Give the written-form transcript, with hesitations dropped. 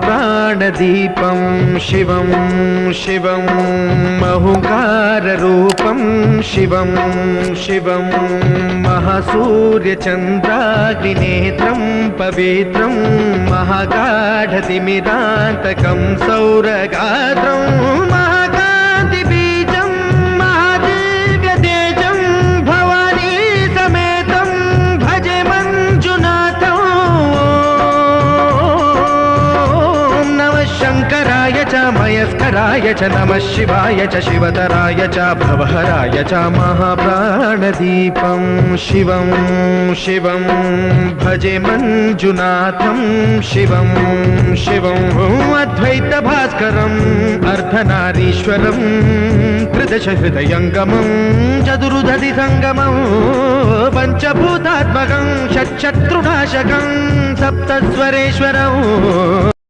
महाप्राणदीपं शिवं शिवं महुकाररूपं शिवं शिवं महासूर्यचन्द्राग्निनेत्रं पवित्रं महागाढतिमिरान्तकं सौरगात्रं महाकान्तिबीजं महादिव्यतेजं भवानी समेतं भजे मञ्जुनाथं। शंकराय च मयस्कराय च नमः शिवाय च शिवतराय च भवहराय च महाप्राणदीपं शिवं शिवं भजे मञ्जुनाथं शिवं शिवं अद्वैतभास्करम् अर्धनारीश्वरं त्रिदशहृदयङ्गमं चतुर्दधिसङ्गमं पञ्चभूतात्मकं षट्शत्रुनाशकं सप्तस्वरेश्वरं